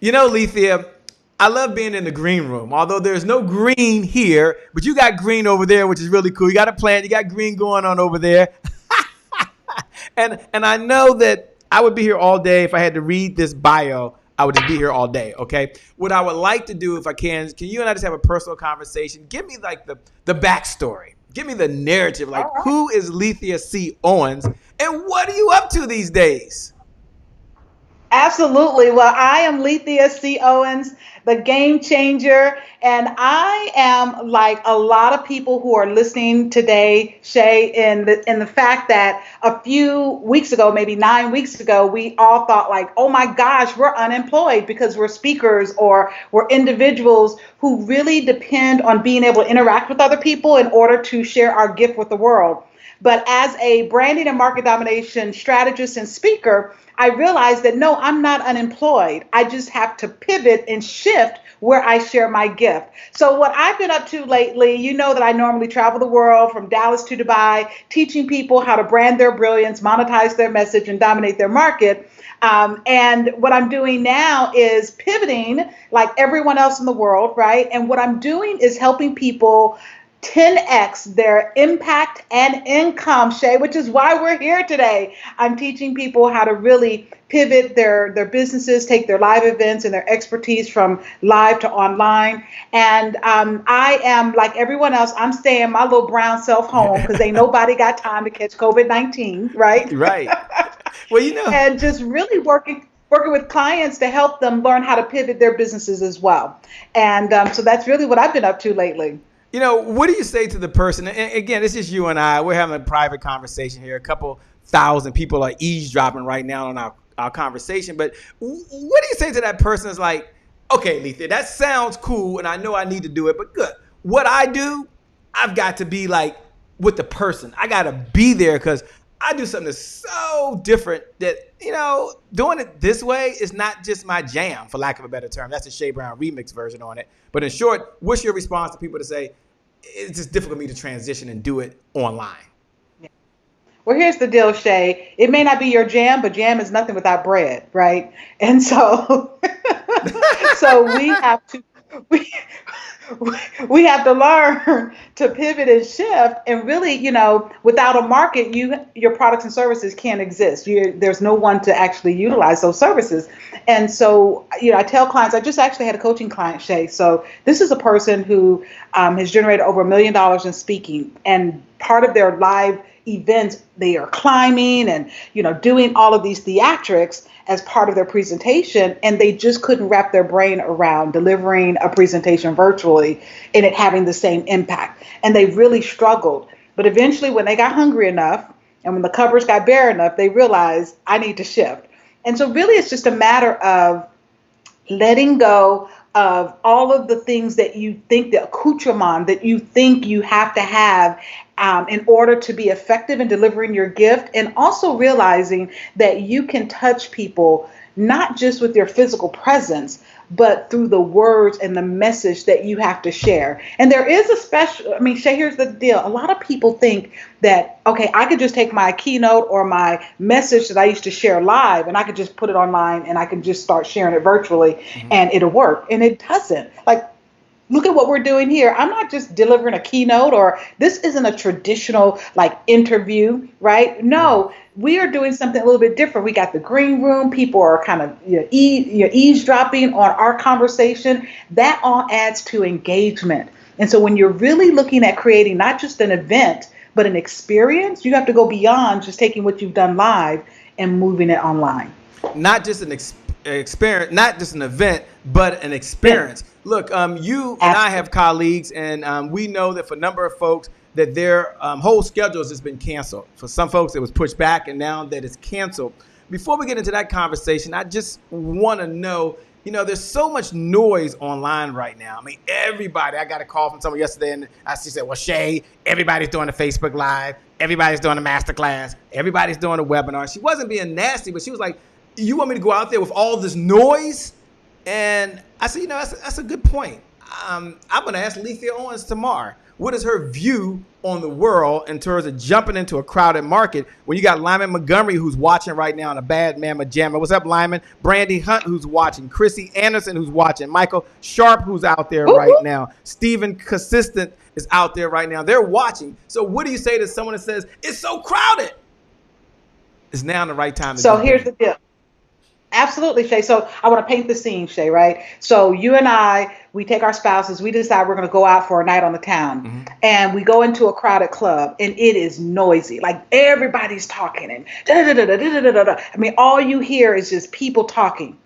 Lethia, I love being in the green room, although there's no green here, but you got green over there, which is really cool. You got a plant, you got green going on over there. And I know that I would be here all day if I had to read this bio. I would just be here all day, okay? What I would like to do, if I can you and I just have a personal conversation? Give me like the backstory. Give me the narrative. Like, All right. who is Lethia C. Owens, and what are you up to these days? Absolutely. Well, I am Lethia C. Owens, the game changer. And I am like a lot of people who are listening today, Shay, in the fact that a few weeks ago, maybe 9 weeks ago, we all thought like, oh my gosh, we're unemployed because we're speakers or we're individuals who really depend on being able to interact with other people in order to share our gift with the world. But as a branding and market domination strategist and speaker, I realized that no, I'm not unemployed. I just have to pivot and shift where I share my gift. So, what I've been up to lately, you know that I normally travel the world from Dallas to Dubai, teaching people how to brand their brilliance, monetize their message, and dominate their market. And what I'm doing now is pivoting like everyone else in the world, right? And what I'm doing is helping people 10x their impact and income, Shay, which is why we're here today. I'm teaching people how to really pivot their businesses, take their live events and their expertise from live to online. And I am like everyone else, I'm staying my little brown self home because ain't nobody got time to catch COVID-19, right? Right. Well, And just really working with clients to help them learn how to pivot their businesses as well. And so that's really what I've been up to lately. What do you say to the person? And again, it's just you and I. We're having a private conversation here. A couple thousand people are eavesdropping right now on our conversation. But what do you say to that person that's like, okay, Lethia, that sounds cool, and I know I need to do it, but good. What I do, I've got to be like with the person. I got to be there because I do something that's so different that, doing it this way is not just my jam, for lack of a better term. That's the Shay Brown remix version on it. But in short, what's your response to people to say, it's just difficult for me to transition and do it online? Well, here's the deal, Shay. It may not be your jam, but jam is nothing without bread, right? And so, so we we have to learn to pivot and shift, and really, without a market, your products and services can't exist. There's no one to actually utilize those services. And so, I tell clients, I just actually had a coaching client, Shay. So this is a person who has generated over $1 million in speaking, and part of their live events, they are climbing and doing all of these theatrics as part of their presentation, and they just couldn't wrap their brain around delivering a presentation virtually and it having the same impact, and they really struggled. But eventually, when they got hungry enough and when the cupboards got bare enough, they realized, I need to shift. And so really it's just a matter of letting go of all of the things that you think, the accoutrement that you think you have to have in order to be effective in delivering your gift, and also realizing that you can touch people not just with your physical presence, but through the words and the message that you have to share. And there is a special, Shay, here's the deal. A lot of people think that, okay, I could just take my keynote or my message that I used to share live and I could just put it online and I can just start sharing it virtually and it'll work. And it doesn't. Like, look at what we're doing here. I'm not just delivering a keynote, or this isn't a traditional like interview, right? No, we are doing something a little bit different. We got the green room. People are kind of eavesdropping on our conversation. That all adds to engagement. And so when you're really looking at creating not just an event, but an experience, you have to go beyond just taking what you've done live and moving it online. Not just an experience, not just an event, but an experience. Look, you and I have colleagues, and we know that for a number of folks that their whole schedules has been canceled. For some folks, it was pushed back, and now that it's canceled. Before we get into that conversation, I just want to know, there's so much noise online right now. Everybody, I got a call from someone yesterday, and she said, well, Shay, everybody's doing a Facebook Live. Everybody's doing a masterclass. Everybody's doing a webinar. She wasn't being nasty, but she was like, you want me to go out there with all this noise? And I said, that's a good point. I'm going to ask Lethia Owens tomorrow. What is her view on the world in terms of jumping into a crowded market when you got Lyman Montgomery who's watching right now in a bad mamma jamma? What's up, Lyman? Brandy Hunt who's watching. Chrissy Anderson who's watching. Michael Sharp who's out there right now. Stephen Consistent is out there right now. They're watching. So what do you say to someone that says, it's so crowded? It's now the right time to So here's the deal. Absolutely, Shay. So I want to paint the scene, Shay, right? So you and I, we take our spouses, we decide we're going to go out for a night on the town. And we go into a crowded club and it is noisy. Like everybody's talking and da-da-da-da-da-da-da-da. I mean, all you hear is just people talking.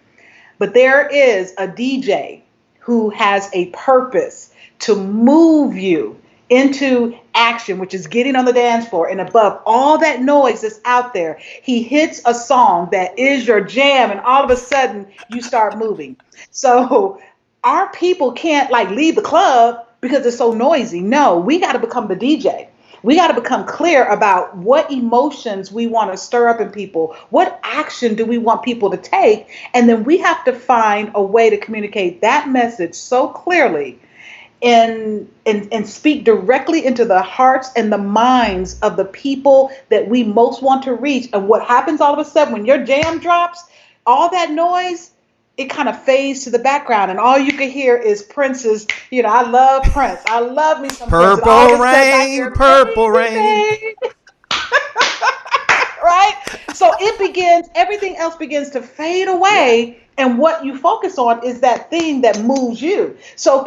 But there is a DJ who has a purpose to move you into action, which is getting on the dance floor, and above all that noise that's out there, he hits a song that is your jam, and all of a sudden you start moving. So our people can't like leave the club because it's so noisy. No, we got to become the DJ. We got to become clear about what emotions we want to stir up in people. What action do we want people to take? And then we have to find a way to communicate that message so clearly and speak directly into the hearts and the minds of the people that we most want to reach. And what happens all of a sudden when your jam drops, all that noise, it kind of fades to the background, and all you can hear is Prince's, I love Prince. I love me some Purple Rain, Purple Rain. Right? So everything else begins to fade away, and what you focus on is that thing that moves you. So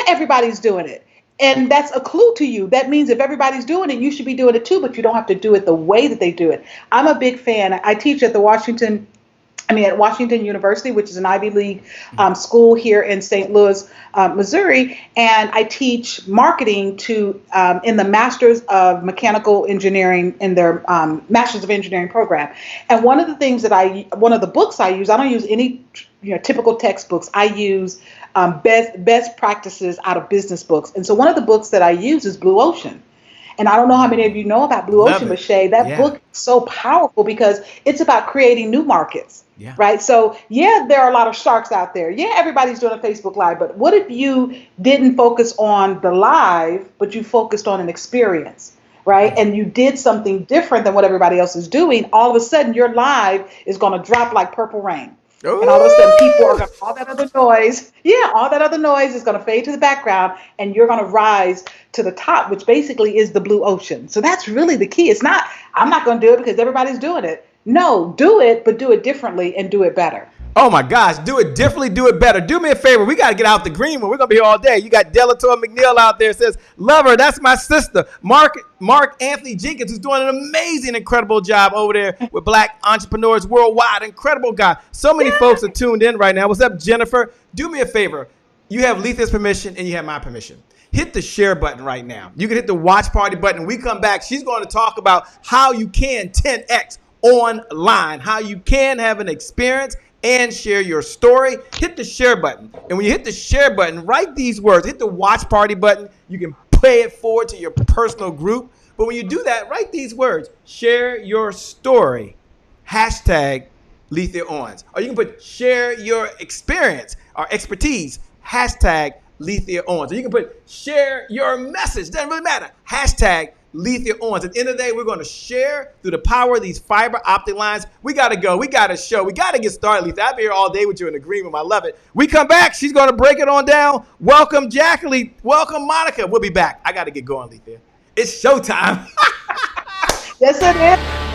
everybody's doing it. And that's a clue to you. That means if everybody's doing it, you should be doing it too, but you don't have to do it the way that they do it. I'm a big fan. I teach at Washington University, which is an Ivy League school here in St. Louis, Missouri, and I teach marketing in the Masters of Mechanical Engineering in their Masters of Engineering program. And one of the books I use, I don't use any typical textbooks. I use best practices out of business books. And so one of the books that I use is Blue Ocean. And I don't know how many of you know about Blue Ocean, but Shay, that book is so powerful because it's about creating new markets, right? So, there are a lot of sharks out there. Everybody's doing a Facebook Live, but what if you didn't focus on the live, but you focused on an experience, right? And you did something different than what everybody else is doing. All of a sudden, your live is going to drop like purple rain. Ooh. And all of a sudden people are going to, all that other noise is going to fade to the background, and you're going to rise to the top, which basically is the blue ocean. So that's really the key. It's not, I'm not going to do it because everybody's doing it. No, do it, but do it differently and do it better. Oh my gosh, do it differently, do it better. Do me a favor. We got to get out the green one. We're going to be here all day. You got Delator McNeil out there says, love her. That's my sister. Mark Anthony Jenkins, who's doing an amazing, incredible job over there with Black entrepreneurs worldwide. Incredible guy. So many folks are tuned in right now. What's up, Jennifer? Do me a favor. You have Lethia's permission and you have my permission. Hit the share button right now. You can hit the watch party button. When we come back, she's going to talk about how you can 10X online, how you can have an experience and share your story. Hit the share button. And when you hit the share button, write these words. Hit the watch party button. You can pay it forward to your personal group. But when you do that, write these words. Share your story. Hashtag Lethia Owens. Or you can put share your experience or expertise. Hashtag Lethia Owens. Or you can put share your message. Doesn't really matter. Hashtag Lethia Owens. At the end of the day, we're going to share through the power of these fiber optic lines. We got to go. We got to show. We got to get started, Lethia. I'll be here all day with you in agreement. I love it. We come back. She's going to break it on down. Welcome, Jacqueline. Welcome, Monica. We'll be back. I got to get going, Lethia. It's showtime. Yes, it is.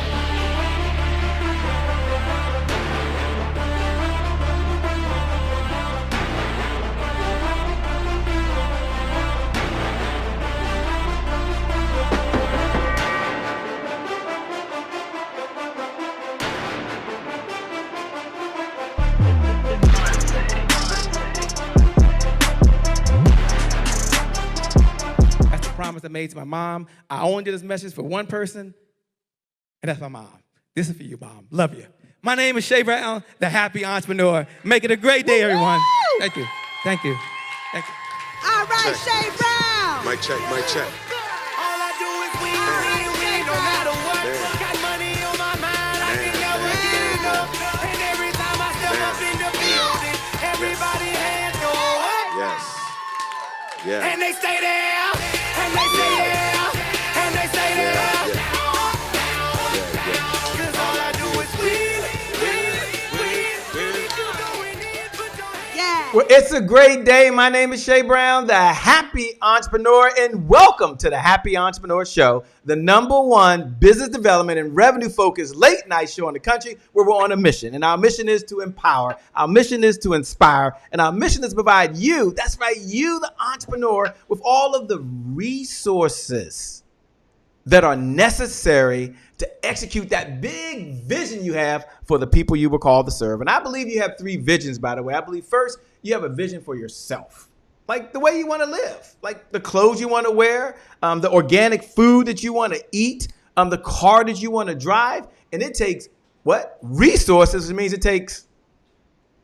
I made to my mom. I only did this message for one person, and that's my mom. This is for you, Mom. Love you. My name is Shay Brown, the happy entrepreneur. Make it a great day, everyone. Thank you. Thank you. Thank you. All right, check. Shay Brown. Mic check, mic check. All I do is win, no matter what. Got money on my mind, I can never get enough. And every time I step up in the building, everybody hands go up. Yes. Yeah. And they stay there. And they say yeah, and they say yeah. Cause all I do is win. If you doing it, put your hands. Well, it's a great day. My name is Shay Brown, the Happy Entrepreneur, and welcome to the Happy Entrepreneur Show, the #1 business development and revenue-focused late-night show in the country where we're on a mission. And our mission is to empower, our mission is to inspire, and our mission is to provide you, that's right, you, the entrepreneur, with all of the resources that are necessary to execute that big vision you have for the people you were called to serve. And I believe you have 3 visions, by the way. I believe first, you have a vision for yourself, like the way you want to live, like the clothes you want to wear, the organic food that you want to eat, the car that you want to drive. And it takes what? Resources. It means it takes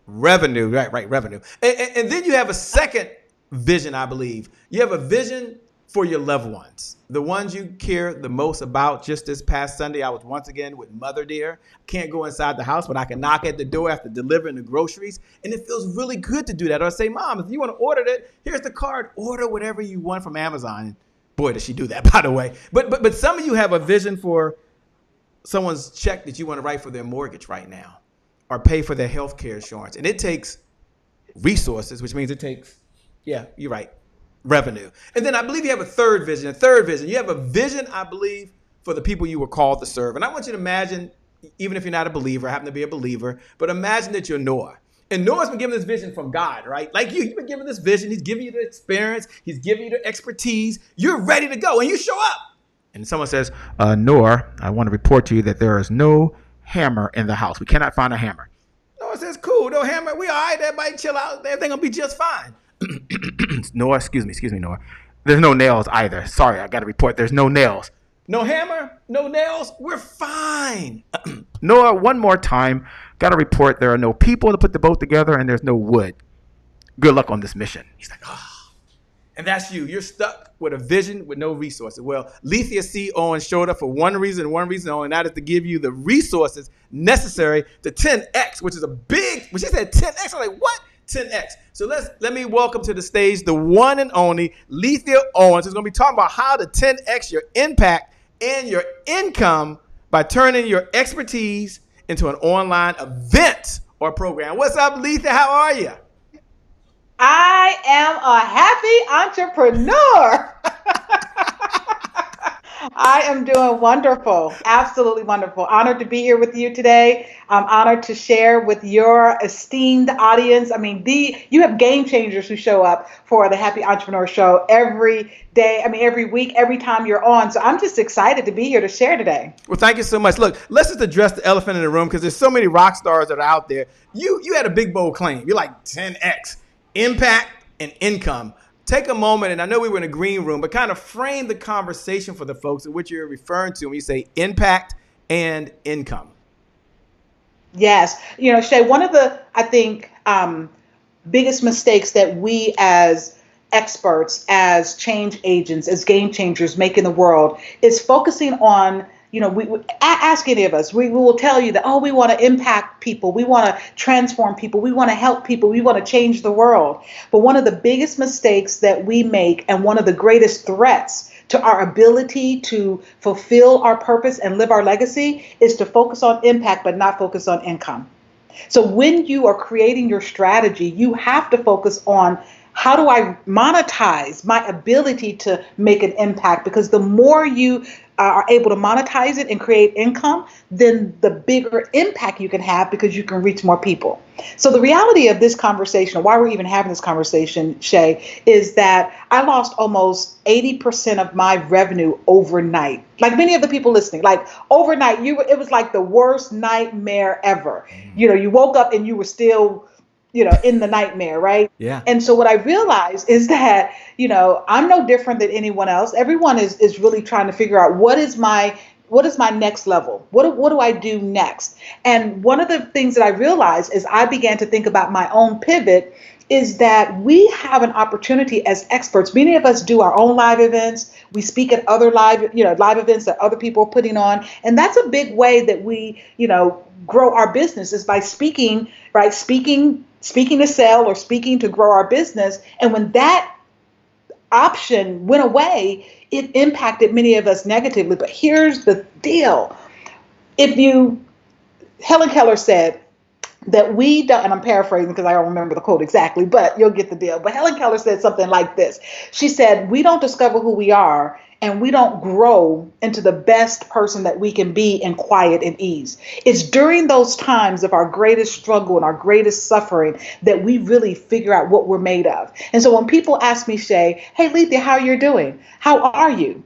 revenue, right, revenue. And then you have a second vision, I believe. You have a vision for your loved ones, the ones you care the most about. Just this past Sunday, I was once again with Mother Dear. Can't go inside the house, but I can knock at the door after delivering the groceries. And it feels really good to do that. Or I say, Mom, if you want to order it, here's the card. Order whatever you want from Amazon. And boy, does she do that, by the way. But some of you have a vision for someone's check that you want to write for their mortgage right now or pay for their health care insurance. And it takes resources, which means it takes, yeah, you're right, revenue. And then I believe you have a third vision. You have a vision, I believe, for the people you were called to serve. And I want you to imagine, even if you're not a believer, happen to be a believer, but imagine that you're Noah. And Noah's been given this vision from God, right? Like you've been given this vision. He's giving you the experience. He's giving you the expertise. You're ready to go, and you show up. And someone says, Noah, I want to report to you that there is no hammer in the house. We cannot find a hammer. Noah says, cool, no hammer. We all right. Everybody chill out. Everything going to be just fine. Noah, excuse me, Noah. There's no nails either. Sorry, I got to report. There's no nails. No hammer, no nails. We're fine. Noah, one more time. Got to report there are no people to put the boat together and there's no wood. Good luck on this mission. He's like, And that's you. You're stuck with a vision with no resources. Well, Lethia C. Owens showed up for one reason only, and that is to give you the resources necessary to 10X, which is a big, when she said 10X, I'm like, what? 10X. So let me welcome to the stage the one and only Lethia Owens, who's going to be talking about how to 10X your impact and your income by turning your expertise into an online event or program. What's up, Lethia? How are you? I am a happy entrepreneur. I am doing wonderful. Absolutely wonderful. Honored to be here with you today. I'm honored to share with your esteemed audience. I mean, you have game changers who show up for the Happy Entrepreneur Show every day. I mean, every week, every time you're on. So I'm just excited to be here to share today. Well, thank you so much. Look, let's just address the elephant in the room because there's so many rock stars that are out there. You had a big, bold claim. You're like 10X, impact and income. Take a moment, and I know we were in a green room, but kind of frame the conversation for the folks at which you're referring to when you say impact and income. Yes. You know, Shay, one of the, I think, biggest mistakes that we as experts, as change agents, as game changers make in the world is focusing on, you know, we ask any of us, we will tell you that, we want to impact people. We want to transform people. We want to help people. We want to change the world. But one of the biggest mistakes that we make and one of the greatest threats to our ability to fulfill our purpose and live our legacy is to focus on impact, but not focus on income. So when you are creating your strategy, you have to focus on how do I monetize my ability to make an impact? Because the more you are able to monetize it and create income, then the bigger impact you can have because you can reach more people. So the reality of this conversation, or why we're even having this conversation, Shay, is that I lost almost 80% of my revenue overnight. Like many of the people listening, like overnight, it was like the worst nightmare ever. You know, you woke up and you were still in the nightmare, right? Yeah. And so what I realized is that, I'm no different than anyone else. Everyone is really trying to figure out what is my next level? What do I do next? And one of the things that I realized as I began to think about my own pivot is that we have an opportunity as experts. Many of us do our own live events. We speak at other live events that other people are putting on. And that's a big way that we, grow our business is by speaking, right? Speaking to sell or speaking to grow our business. And when that option went away, it impacted many of us negatively. But here's the deal. Helen Keller said that we don't, and I'm paraphrasing because I don't remember the quote exactly, but you'll get the deal. But Helen Keller said something like this. She said, we don't discover who we are and we don't grow into the best person that we can be in quiet and ease. It's during those times of our greatest struggle and our greatest suffering that we really figure out what we're made of. And so when people ask me, Shay, hey, Lethia, how are you doing? How are you?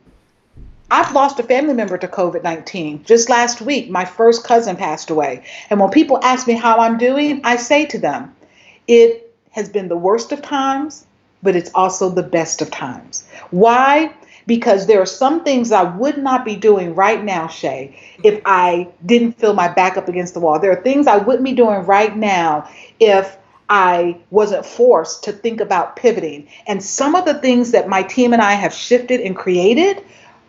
I've lost a family member to COVID-19. Just last week, my first cousin passed away. And when people ask me how I'm doing, I say to them, it has been the worst of times, but it's also the best of times. Why? Because there are some things I would not be doing right now, Shay, if I didn't feel my back up against the wall. There are things I wouldn't be doing right now if I wasn't forced to think about pivoting. And some of the things that my team and I have shifted and created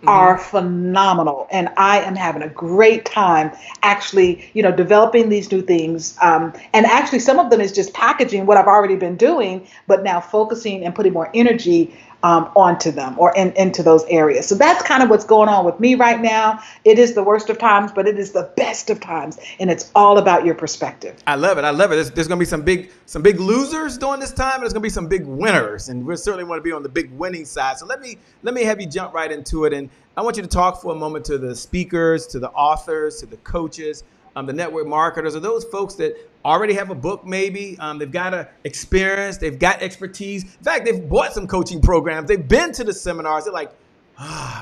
are phenomenal. And I am having a great time actually, developing these new things. And actually some of them is just packaging what I've already been doing, but now focusing and putting more energy onto them or into those areas. So that's kind of what's going on with me right now. It is the worst of times, but it is the best of times. And it's all about your perspective. I love it. I love it. There's going to be some big losers during this time. And there's going to be some big winners. And we certainly want to be on the big winning side. So let me have you jump right into it. And I want you to talk for a moment to the speakers, to the authors, to the coaches, the network marketers, or those folks that already have a book maybe. They've got experience, they've got expertise. In fact, they've bought some coaching programs. They've been to the seminars. They're like,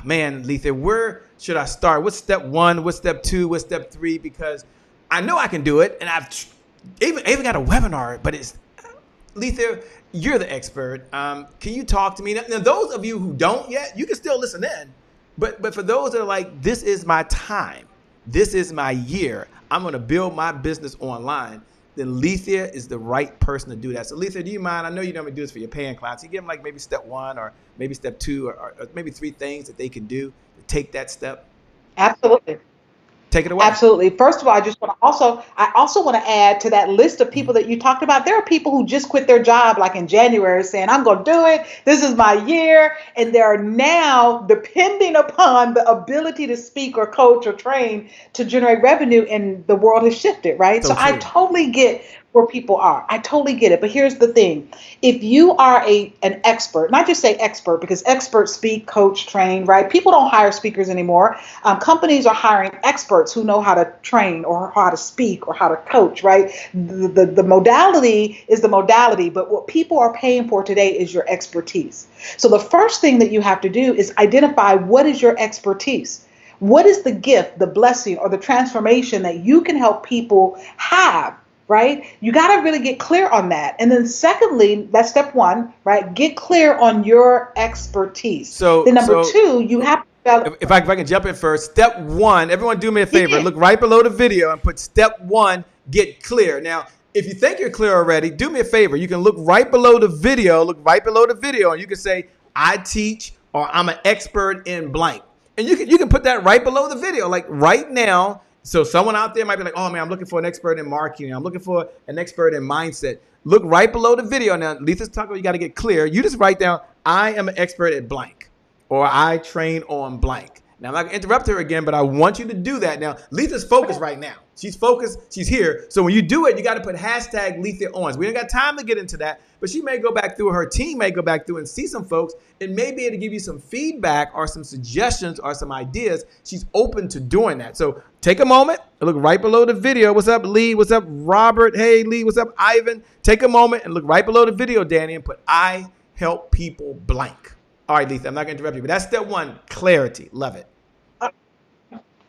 man, Lethia, where should I start? What's step 1? What's step 2? What's step 3? Because I know I can do it. And I've even got a webinar, but it's, Lethia, you're the expert. Can you talk to me? Now, those of you who don't yet, you can still listen in. But for those that are like, this is my time. This is my year. I'm going to build my business online. Then Lethia is the right person to do that. So Lethia, do you mind? I know you normally do this for your paying clients. You give them like maybe step 1 or maybe step 2 or maybe 3 things that they can do to take that step. Absolutely. Take it away. Absolutely. First of all, I also want to add to that list of people that you talked about. There are people who just quit their job like in January saying, I'm going to do it. This is my year. And they're now depending upon the ability to speak or coach or train to generate revenue, and the world has shifted, right? So I totally get where people are. I totally get it. But here's the thing. If you are an expert, not just say expert, because experts speak, coach, train, right? People don't hire speakers anymore. Companies are hiring experts who know how to train or how to speak or how to coach, right? The modality is the modality, but what people are paying for today is your expertise. So the first thing that you have to do is identify what is your expertise. What is the gift, the blessing, or the transformation that you can help people have? Right? You got to really get clear on that. And then secondly, that's step 1, right? Get clear on your expertise. So then number 2, you have to develop. If I can jump in first, step 1, everyone do me a favor. Look right below the video and put step 1, get clear. Now, if you think you're clear already, do me a favor. You can look right below the video, and you can say, I teach, or I'm an expert in blank. And you can put that right below the video, like right now. So someone out there might be like, oh man, I'm looking for an expert in marketing. I'm looking for an expert in mindset. Look right below the video. Now, Lethia's talking about you got to get clear. You just write down, I am an expert at blank, or I train on blank. Now, I'm not going to interrupt her again, but I want you to do that. Now, Lethia's focused right now. She's focused. She's here. So when you do it, you got to put hashtag Lethia Owens. We ain't got time to get into that, but she may go back through, her team may go back through and see some folks and may be able to give you some feedback or some suggestions or some ideas. She's open to doing that. So take a moment and look right below the video. What's up, Lee? What's up, Robert? Hey, Lee. What's up, Ivan? Take a moment and look right below the video, Danny, and put I help people blank. All right, Lethia, I'm not going to interrupt you, but that's step 1, clarity. Love it.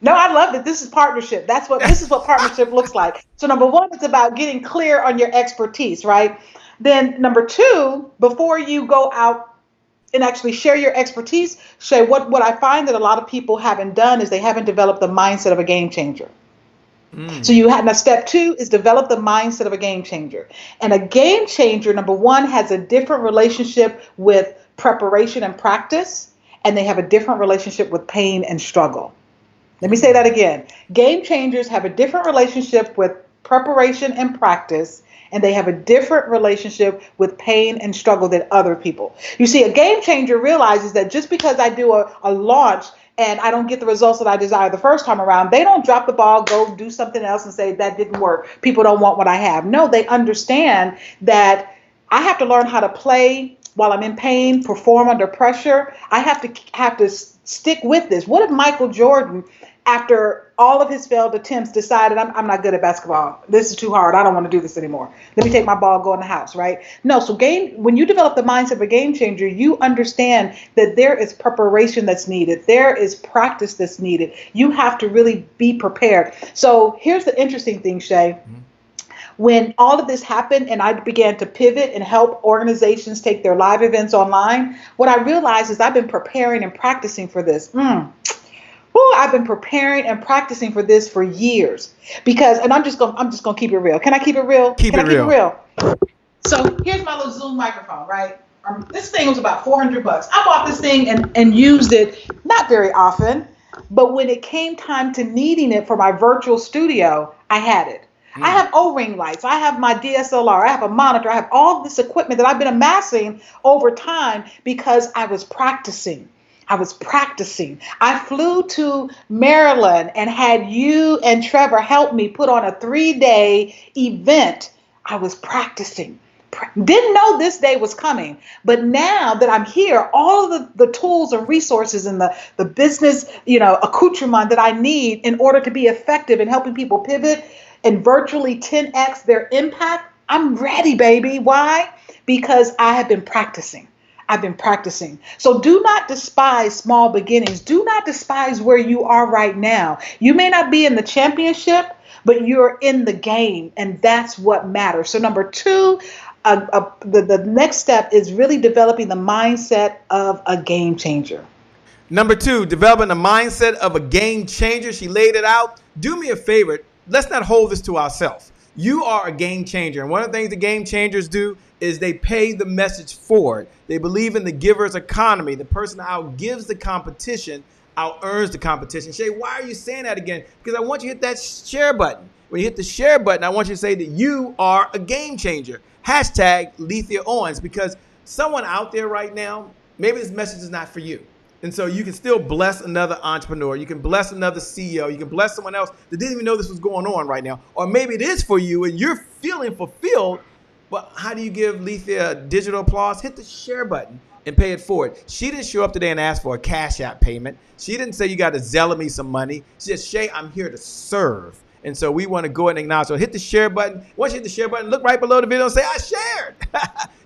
No, I love it. This is partnership. This is what partnership looks like. So number 1, it's about getting clear on your expertise, right? Then number 2, before you go out and actually share your expertise, Shay, what I find that a lot of people haven't done is they haven't developed the mindset of a game changer. So now step 2 is develop the mindset of a game changer. And a game changer, number 1, has a different relationship with preparation and practice, and they have a different relationship with pain and struggle. Let me say that again. Game changers have a different relationship with preparation and practice, and they have a different relationship with pain and struggle than other people. You see, a game changer realizes that just because I do a launch and I don't get the results that I desire the first time around, they don't drop the ball, go do something else and say that didn't work. People don't want what I have. No, they understand that I have to learn how to play while I'm in pain, perform under pressure. I have to stick with this. What if Michael Jordan, after all of his failed attempts, decided I'm not good at basketball. This is too hard. I don't want to do this anymore. Let me take my ball, go in the house, right? No, so when you develop the mindset of a game changer, you understand that there is preparation that's needed. There is practice that's needed. You have to really be prepared. So here's the interesting thing, Shay. Mm-hmm. When all of this happened and I began to pivot and help organizations take their live events online, what I realized is I've been preparing and practicing for this. I've been preparing and practicing for this for years because, and I'm just gonna keep it real. Can I keep it real? Keep it real. So here's my little Zoom microphone, right? This thing was about $400. I bought this thing and used it not very often, but when it came time to needing it for my virtual studio, I had it. I have O-ring lights. I have my DSLR. I have a monitor. I have all this equipment that I've been amassing over time because I was practicing. I flew to Maryland and had you and Trevor help me put on a 3-day event. I was practicing. Didn't know this day was coming. But now that I'm here, all of the tools and resources and the business, accoutrement that I need in order to be effective in helping people pivot and virtually 10x their impact, I'm ready, baby. Why? Because I have been practicing. I've been practicing. So do not despise small beginnings. Do not despise where you are right now. You may not be in the championship, but you're in the game, and that's what matters. So number 2, the next step is really developing the mindset of a game changer. Number 2, developing the mindset of a game changer. She laid it out. Do me a favor. Let's not hold this to ourselves. You are a game changer. And one of the things the game changers do is they pay the message forward. They believe in the giver's economy. The person outgives the competition, out-earns the competition. Shay, why are you saying that again? Because I want you to hit that share button. When you hit the share button, I want you to say that you are a game changer. Hashtag Lethia Owens, because someone out there right now, maybe this message is not for you. And so you can still bless another entrepreneur. You can bless another CEO. You can bless someone else that didn't even know this was going on right now. Or maybe it is for you and you're feeling fulfilled. But how do you give Lethia digital applause? Hit the share button and pay it forward. She didn't show up today and ask for a Cash App payment. She didn't say you got to Zelle me some money. She said, Shay, I'm here to serve. And so we want to go ahead and acknowledge. So hit the share button. Once you hit the share button, look right below the video and say, I shared.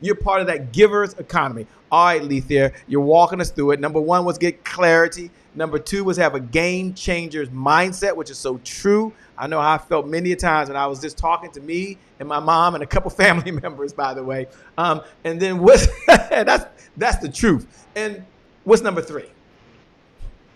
You're part of that giver's economy. All right, Lethia, you're walking us through it. Number 1 was get clarity. Number 2 was have a game changer's mindset, which is so true. I know how I felt many times when I was just talking to me and my mom and a couple family members, by the way. And then what's that's the truth. And what's number 3?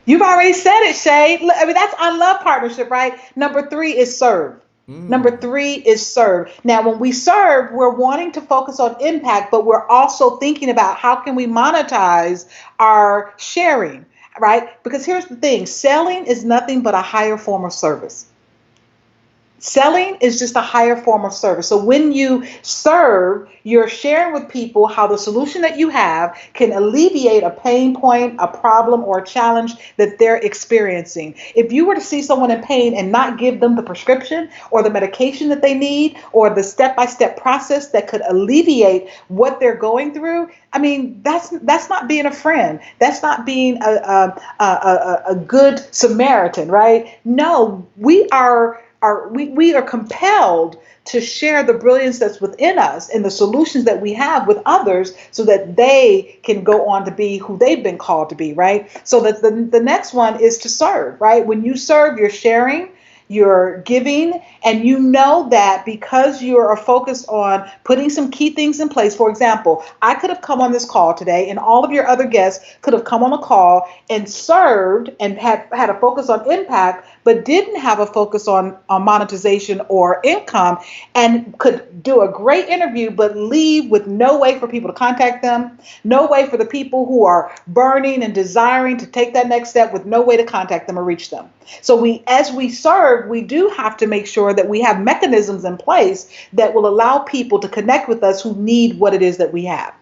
You've already said it, Shay. I mean, that's our love partnership, right? Number 3 is serve. Number 3 is serve. Now, when we serve, we're wanting to focus on impact, but we're also thinking about how can we monetize our sharing, right? Because here's the thing. Selling is nothing but a higher form of service. Selling is just a higher form of service. So when you serve, you're sharing with people how the solution that you have can alleviate a pain point, a problem, or a challenge that they're experiencing. If you were to see someone in pain and not give them the prescription or the medication that they need or the step-by-step process that could alleviate what they're going through, I mean, that's not being a friend. That's not being a good Samaritan, right? No, we are compelled to share the brilliance that's within us and the solutions that we have with others so that they can go on to be who they've been called to be, right? So that the next one is to serve, right? When you serve, you're sharing, you're giving, and you know that because you are focused on putting some key things in place. For example, I could have come on this call today and all of your other guests could have come on a call and served and had a focus on impact, but didn't have a focus on monetization or income, and could do a great interview, but leave with no way for people to contact them, no way for the people who are burning and desiring to take that next step with no way to contact them or reach them. So as we serve, third, we do have to make sure that we have mechanisms in place that will allow people to connect with us who need what it is that we have.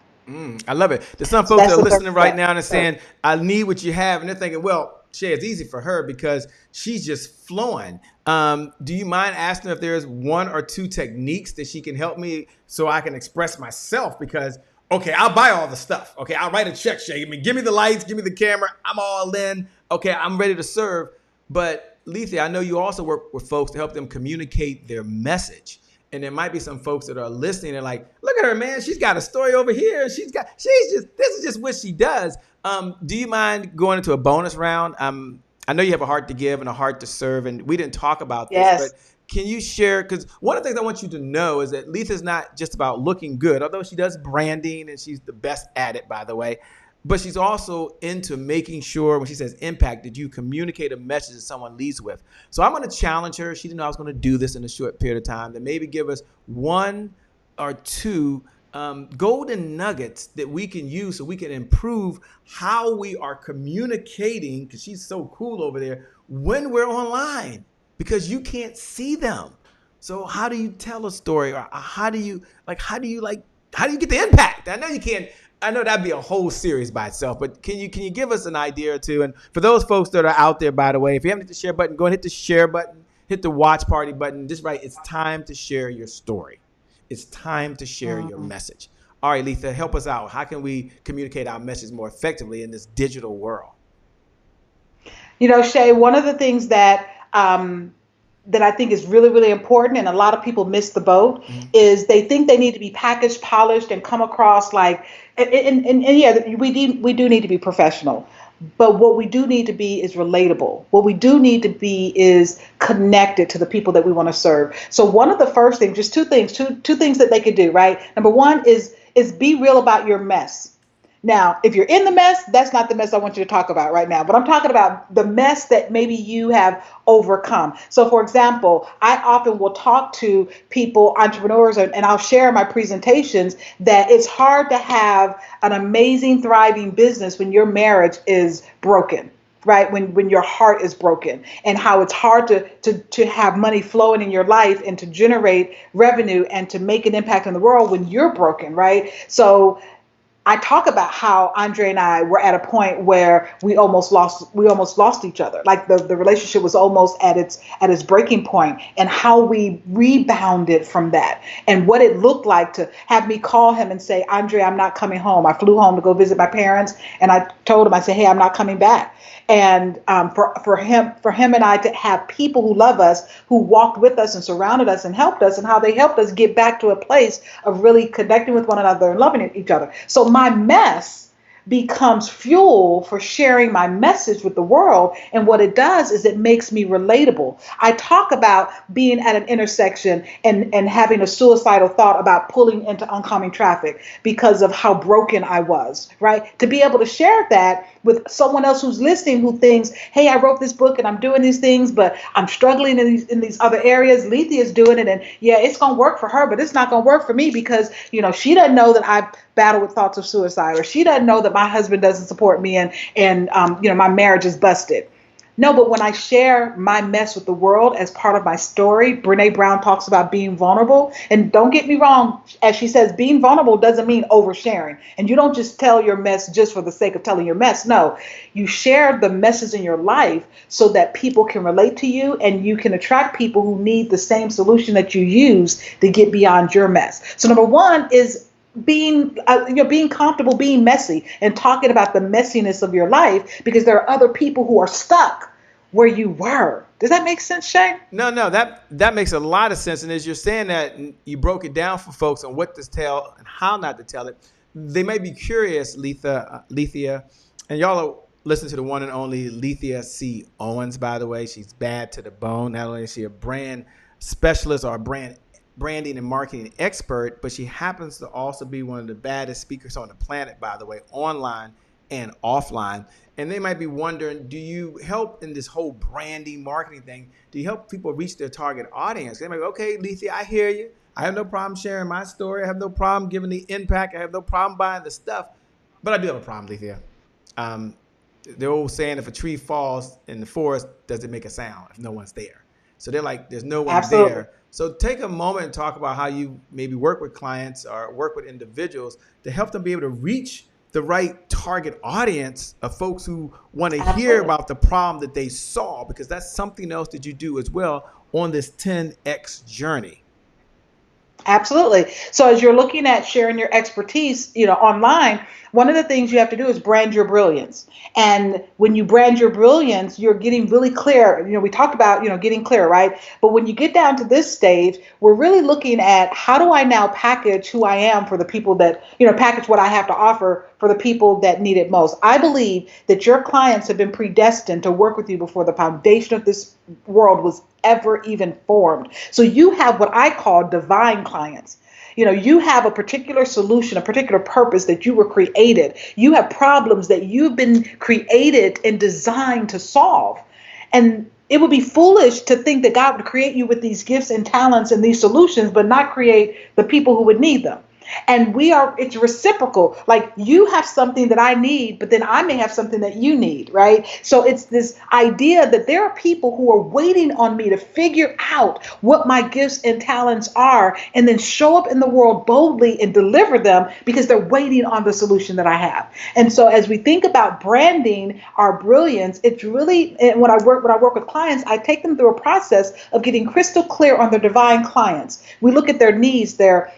I love it. There's some So folks that that's are the third listening right step. now and saying, I need what you have. And they're thinking, well, Shay, it's easy for her because she's just flowing. Do you mind asking if there's one or two techniques that she can help me so I can express myself? Because, okay, I'll buy all the stuff. Okay, I'll write a check, Shay. I mean, give me the lights, give me the camera. I'm all in. Okay, I'm ready to serve. But Lethia, I know you also work with folks to help them communicate their message. And there might be some folks that are listening and like, look at her, man. She's got a story over here. This is just what she does. Do you mind going into a bonus round? I know you have a heart to give and a heart to serve, and we didn't talk about this, Yes. but can you share? Because one of the things I want you to know is that Letha's not just about looking good, although she does branding and she's the best at it, by the way. But she's also into making sure when she says impact, that you communicate a message that someone leads with. So I'm going to challenge her. She didn't know I was going to do this in a short period of time. That maybe give us one or two golden nuggets that we can use so we can improve how we are communicating, because she's so cool over there, when we're online, because you can't see them. So how do you tell a story, or how do you get the impact? I know you can't. I know that'd be a whole series by itself, but can you give us an idea or two? And for those folks that are out there, by the way, if you haven't hit the share button, go and hit the share button, hit the watch party button. Just right, it's time to share your story. It's time to share your message. All right, Lethia, help us out. How can we communicate our message more effectively in this digital world? You know, Shay, one of the things that that I think is really, really important, and a lot of people miss the boat, is they think they need to be packaged, polished, and come across like, and yeah, we do need to be professional. But what we do need to be is relatable. What we do need to be is connected to the people that we want to serve. So one of the first things, just two things that they could do, right? Number one is be real about your mess. Now, if you're in the mess, that's not the mess I want you to talk about right now. But I'm talking about the mess that maybe you have overcome. So, for example, I often will talk to people, entrepreneurs, and I'll share in my presentations that it's hard to have an amazing, thriving business when your marriage is broken. Right, when your heart is broken, and how it's hard to have money flowing in your life and to generate revenue and to make an impact in the world when you're broken, right? So I talk about how Andre and I were at a point where we almost lost each other. Like the relationship was almost at its breaking point, and how we rebounded from that, and what it looked like to have me call him and say, Andre, I'm not coming home. I flew home to go visit my parents, and I told him, I said, hey, I'm not coming back. And for him and I to have people who love us, who walked with us and surrounded us and helped us, and how they helped us get back to a place of really connecting with one another and loving each other. So my mess becomes fuel for sharing my message with the world. And what it does is it makes me relatable. I talk about being at an intersection and having a suicidal thought about pulling into oncoming traffic because of how broken I was, right? To be able to share that with someone else who's listening, who thinks, hey, I wrote this book and I'm doing these things, but I'm struggling in these other areas. Lethia is doing it, and yeah, it's going to work for her, but it's not going to work for me because, you know, she doesn't know that I battle with thoughts of suicide, or she doesn't know that my husband doesn't support me, and you know, my marriage is busted. No, but when I share my mess with the world as part of my story, Brene Brown talks about being vulnerable. And don't get me wrong, as she says, being vulnerable doesn't mean oversharing. And you don't just tell your mess just for the sake of telling your mess. No, you share the messes in your life so that people can relate to you, and you can attract people who need the same solution that you use to get beyond your mess. So number one is being comfortable being messy and talking about the messiness of your life, because there are other people who are stuck where you were. Does that make sense, Shay? No, that makes a lot of sense. And as you're saying that, and you broke it down for folks on what to tell and how not to tell it, they may be curious, Lethia, and y'all are listening to the one and only Lethia C. Owens, by the way. She's bad to the bone. Not only is she a brand specialist or a branding and marketing expert, but she happens to also be one of the baddest speakers on the planet, by the way, online and offline. And they might be wondering, do you help in this whole branding marketing thing? Do you help people reach their target audience? They might go, okay, Lethia, I hear you. I have no problem sharing my story. I have no problem giving the impact. I have no problem buying the stuff. But I do have a problem, Lethia. The old saying, if a tree falls in the forest, does it make a sound if no one's there? So they're like, there's no one Absolutely. there. So take a moment and talk about how you maybe work with clients or work with individuals to help them be able to reach the right target audience of folks who want to hear Absolutely. about the problem that they saw, because that's something else that you do as well on this 10X journey. Absolutely. So as you're looking at sharing your expertise, online, one of the things you have to do is brand your brilliance. And when you brand your brilliance, you're getting really clear. We talked about, getting clear, right? But when you get down to this stage, we're really looking at how do I now package who I am for the people that, package what I have to offer for the people that need it most. I believe that your clients have been predestined to work with you before the foundation of this world was ever even formed. So you have what I call divine clients. You have a particular solution, a particular purpose that you were created. You have problems that you've been created and designed to solve. And it would be foolish to think that God would create you with these gifts and talents and these solutions, but not create the people who would need them. And it's reciprocal. Like you have something that I need, but then I may have something that you need, right? So it's this idea that there are people who are waiting on me to figure out what my gifts and talents are and then show up in the world boldly and deliver them because they're waiting on the solution that I have. And so as we think about branding our brilliance, it's really, and when I work with clients, I take them through a process of getting crystal clear on their divine clients. We look at their needs, their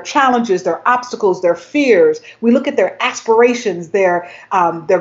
challenges, their obstacles, their fears. We look at their aspirations, their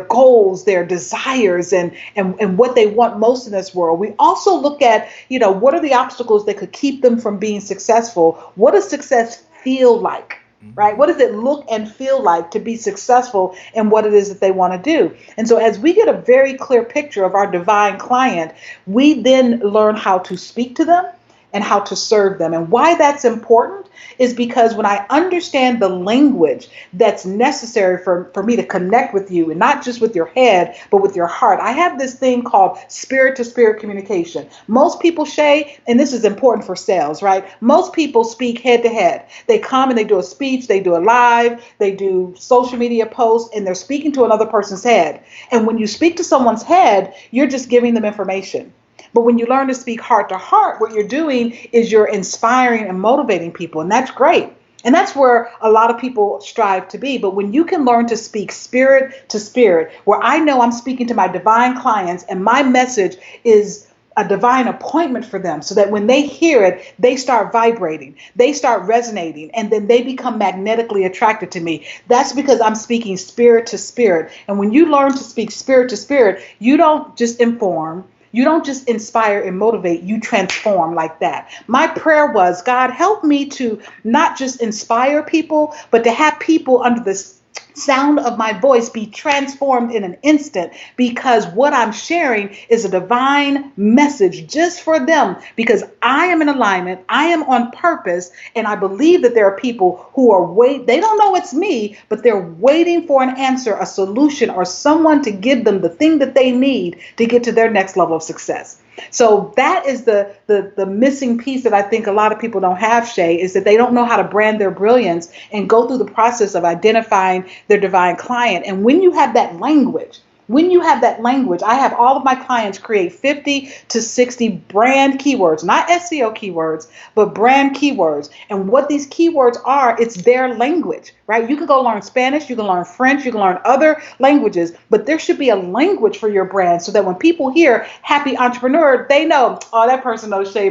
goals, their desires, and what they want most in this world. We also look at, what are the obstacles that could keep them from being successful? What does success feel like? Right? What does it look and feel like to be successful in what it is that they want to do? And so as we get a very clear picture of our divine client, we then learn how to speak to them and how to serve them. And why that's important is because when I understand the language that's necessary for me to connect with you, and not just with your head, but with your heart, I have this thing called spirit to spirit communication. Most people, Shay, and this is important for sales, right? Most people speak head to head. They come and they do a speech, they do a live, they do social media posts, and they're speaking to another person's head. And when you speak to someone's head, you're just giving them information. But when you learn to speak heart to heart, what you're doing is you're inspiring and motivating people. And that's great. And that's where a lot of people strive to be. But when you can learn to speak spirit to spirit, where I know I'm speaking to my divine clients and my message is a divine appointment for them, so that when they hear it, they start vibrating, they start resonating, and then they become magnetically attracted to me. That's because I'm speaking spirit to spirit. And when you learn to speak spirit to spirit, you don't just inform, you don't just inspire and motivate, you transform like that. My prayer was, God, help me to not just inspire people, but to have people under this sound of my voice be transformed in an instant, because what I'm sharing is a divine message just for them, because I am in alignment, I am on purpose, and I believe that there are people who are they don't know it's me, but they're waiting for an answer, a solution, or someone to give them the thing that they need to get to their next level of success. So that is the missing piece that I think a lot of people don't have, Shay, is that they don't know how to brand their brilliance and go through the process of identifying their divine client. And when you have that language, I have all of my clients create 50 to 60 brand keywords, not SEO keywords, but brand keywords. And what these keywords are, it's their language, right? You can go learn Spanish, you can learn French, you can learn other languages, but there should be a language for your brand so that when people hear happy entrepreneur, they know, oh, that person knows Shay,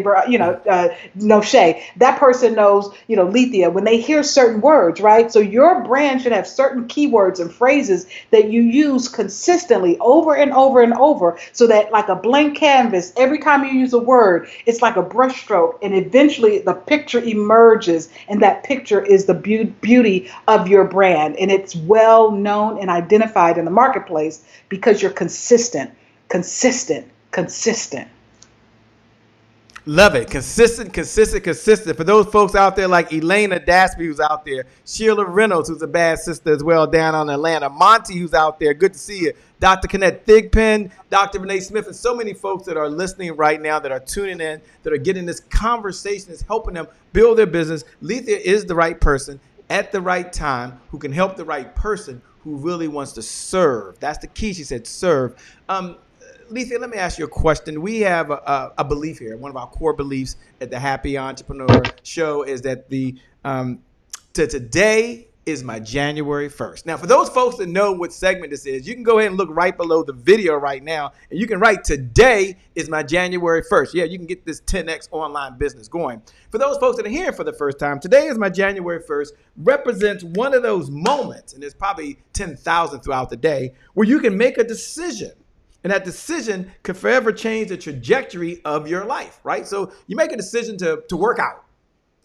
knows Shay. That person knows, Lethia, when they hear certain words, right? So your brand should have certain keywords and phrases that you use consistently over and over and over, so that like a blank canvas, every time you use a word, it's like a brushstroke, and eventually the picture emerges, and that picture is the beauty of your brand, and it's well known and identified in the marketplace because you're consistent. Love it. Consistent. For those folks out there like Elena Daspy, who's out there, Sheila Reynolds, who's a bad sister as well down on Atlanta, Monty, who's out there, good to see you, Dr. Kenneth Thigpen, Dr. Renee Smith, and so many folks that are listening right now, that are tuning in, that are getting this conversation, is helping them build their business. Lethia is the right person at the right time who can help the right person who really wants to serve. That's the key. She said serve. Lethia, let me ask you a question. We have a belief here. One of our core beliefs at the Happy Entrepreneur Show is that today is my January 1st. Now, for those folks that know what segment this is, you can go ahead and look right below the video right now, and you can write, today is my January 1st. Yeah, you can get this 10X online business going. For those folks that are here for the first time, today is my January 1st represents one of those moments, and there's probably 10,000 throughout the day, where you can make a decision. And that decision could forever change the trajectory of your life, right? So you make a decision to work out.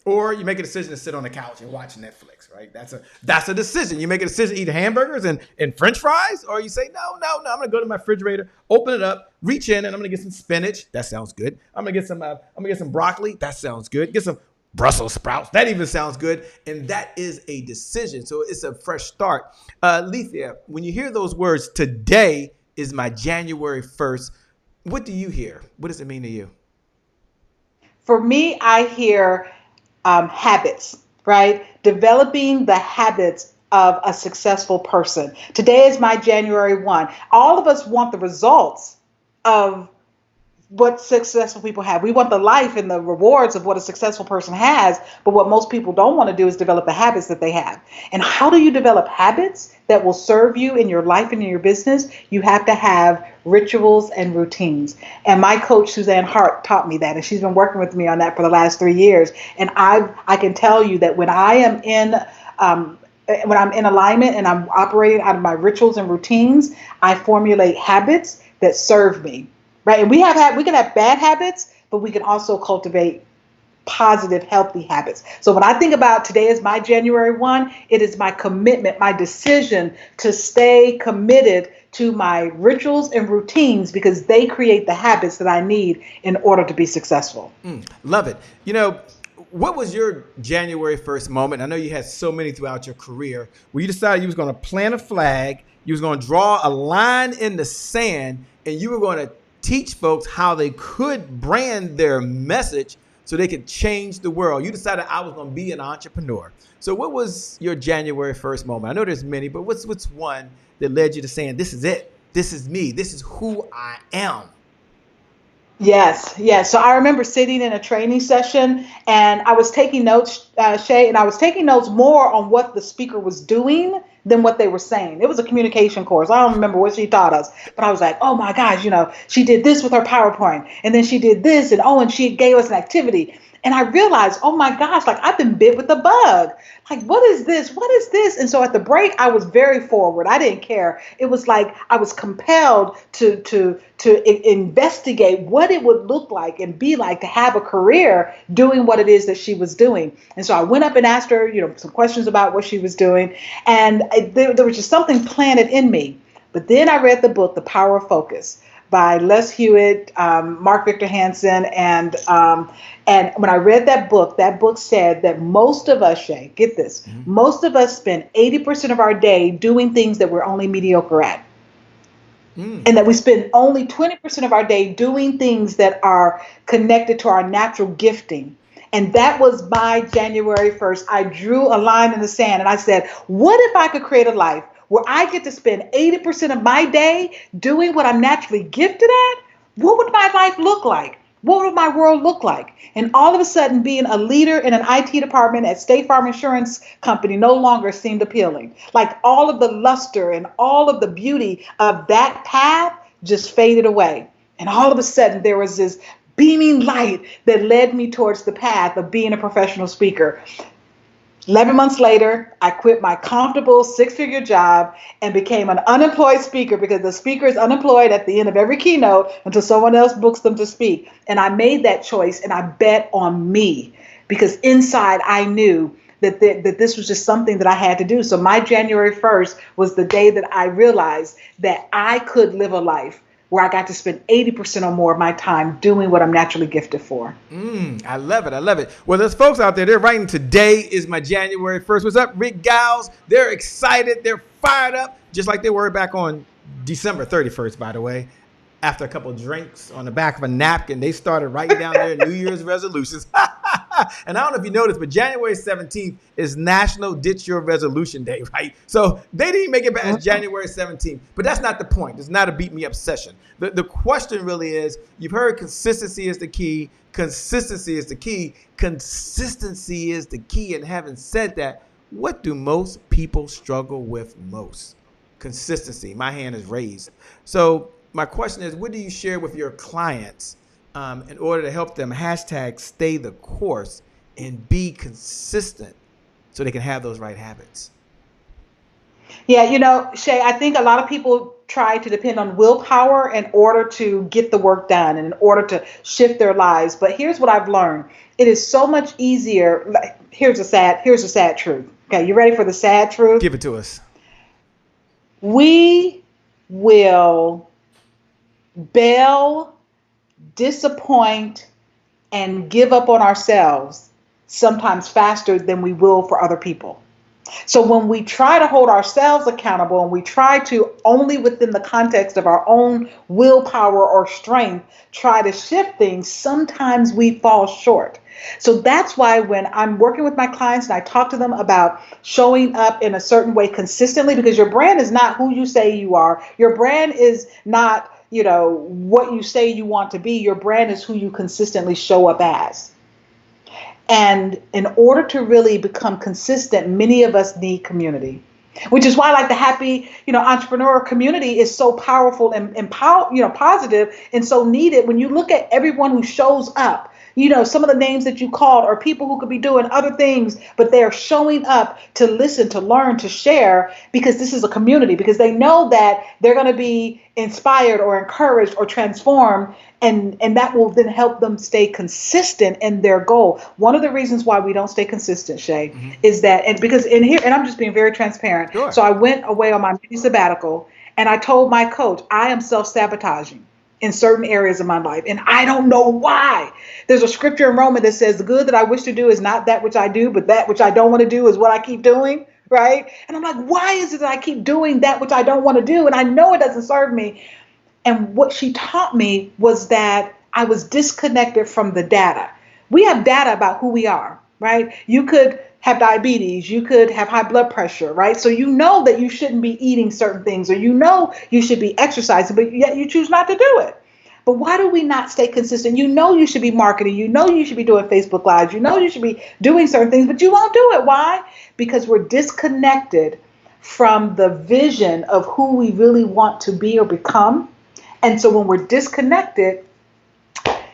Or you make a decision to sit on the couch and watch Netflix, right? That's a decision. You make a decision to eat hamburgers and French fries, or you say, no, I'm gonna go to my refrigerator, open it up, reach in, and I'm gonna get some spinach. That sounds good. I'm gonna get some broccoli. That sounds good. Get some Brussels sprouts. That even sounds good. And that is a decision. So it's a fresh start. Lethia, when you hear those words, today is my January 1st, what do you hear? What does it mean to you? For me, I hear habits, right? Developing the habits of a successful person. Today is my January 1. All of us want the results of what successful people have. We want the life and the rewards of what a successful person has, but what most people don't want to do is develop the habits that they have. And how do you develop habits that will serve you in your life and in your business? You have to have rituals and routines. And my coach, Suzanne Hart, taught me that, and she's been working with me on that for the last 3 years. And I can tell you that when I'm in alignment and I'm operating out of my rituals and routines, I formulate habits that serve me. Right. And we can have bad habits, but we can also cultivate positive, healthy habits. So when I think about today is my January 1, it is my commitment, my decision to stay committed to my rituals and routines because they create the habits that I need in order to be successful. Love it. You know, what was your January 1st moment? I know you had so many throughout your career where you decided you was going to plant a flag, you was going to draw a line in the sand, and you were going to teach folks how they could brand their message so they could change the world. You decided I was going to be an entrepreneur. So what was your January 1st moment? I know there's many, but what's one that led you to saying, this is it, this is me, this is who I am? Yes. So I remember sitting in a training session and I was taking notes, Shay, and I was taking notes more on what the speaker was doing than what they were saying. It was a communication course. I don't remember what she taught us, but I was like, oh my gosh, she did this with her PowerPoint and then she did this and she gave us an activity. And I realized, oh my gosh, like I've been bit with a bug. Like, what is this? What is this? And so at the break, I was very forward. I didn't care. It was like I was compelled to investigate what it would look like and be like to have a career doing what it is that she was doing. And so I went up and asked her, some questions about what she was doing. And there was just something planted in me. But then I read the book, The Power of Focus, by Les Hewitt, Mark Victor Hansen, and when I read that book said that most of us, Shay, get this, most of us spend 80% of our day doing things that we're only mediocre at. And that we spend only 20% of our day doing things that are connected to our natural gifting. And that was my January 1st. I drew a line in the sand and I said, what if I could create a life where I get to spend 80% of my day doing what I'm naturally gifted at? What would my life look like? What would my world look like? And all of a sudden, being a leader in an IT department at State Farm Insurance Company no longer seemed appealing. Like all of the luster and all of the beauty of that path just faded away. And all of a sudden, there was this beaming light that led me towards the path of being a professional speaker. 11 months later, I quit my comfortable 6-figure job and became an unemployed speaker because the speaker is unemployed at the end of every keynote until someone else books them to speak. And I made that choice and I bet on me because inside I knew that this was just something that I had to do. So my January 1st was the day that I realized that I could live a life where I got to spend 80% or more of my time doing what I'm naturally gifted for. I love it. Well, there's folks out there, they're writing, today is my January 1st. What's up, Rick Gals? They're excited. They're fired up, just like they were back on December 31st, by the way. after a couple of drinks on the back of a napkin, they started writing down their New Year's resolutions. And I don't know if you noticed, but January 17th is National Ditch Your Resolution Day, right? So they didn't make it past January 17th, but that's not the point. It's not a beat me up session. The question really is, you've heard consistency is the key. Consistency is the key. Consistency is the key. And having said that, what do most people struggle with most? Consistency. My hand is raised. So my question is, what do you share with your clients in order to help them #stay the course and be consistent so they can have those right habits? Yeah, Shay, I think a lot of people try to depend on willpower in order to get the work done and in order to shift their lives. But here's what I've learned. It is so much easier. Here's a sad truth. Okay, you ready for the sad truth? Give it to us. We will bail, disappoint, and give up on ourselves sometimes faster than we will for other people. So when we try to hold ourselves accountable and we try to, only within the context of our own willpower or strength, try to shift things, sometimes we fall short. So that's why when I'm working with my clients and I talk to them about showing up in a certain way consistently, because your brand is not who you say you are. Your brand is not, what you say you want to be. Your brand is who you consistently show up as. And in order to really become consistent, many of us need community, which is why like the happy, entrepreneur community is so powerful and positive and so needed. When you look at everyone who shows up, some of the names that you called are people who could be doing other things, but they are showing up to listen, to learn, to share, because this is a community, because they know that they're going to be inspired or encouraged or transformed. And that will then help them stay consistent in their goal. One of the reasons why we don't stay consistent, Shay, is that, and because in here, and I'm just being very transparent. Sure. So I went away on my mini sabbatical and I told my coach, I am self-sabotaging in certain areas of my life. And I don't know why. There's a scripture in Romans that says the good that I wish to do is not that which I do, but that which I don't want to do is what I keep doing. Right. And I'm like, why is it that I keep doing that which I don't want to do? And I know it doesn't serve me. And what she taught me was that I was disconnected from the data. We have data about who we are, right? You could have diabetes, you could have high blood pressure, right? So you know that you shouldn't be eating certain things, or you should be exercising, but yet you choose not to do it. But why do we not stay consistent? You should be marketing, you should be doing Facebook Lives, you should be doing certain things, but you won't do it. Why? Because we're disconnected from the vision of who we really want to be or become. And so when we're disconnected,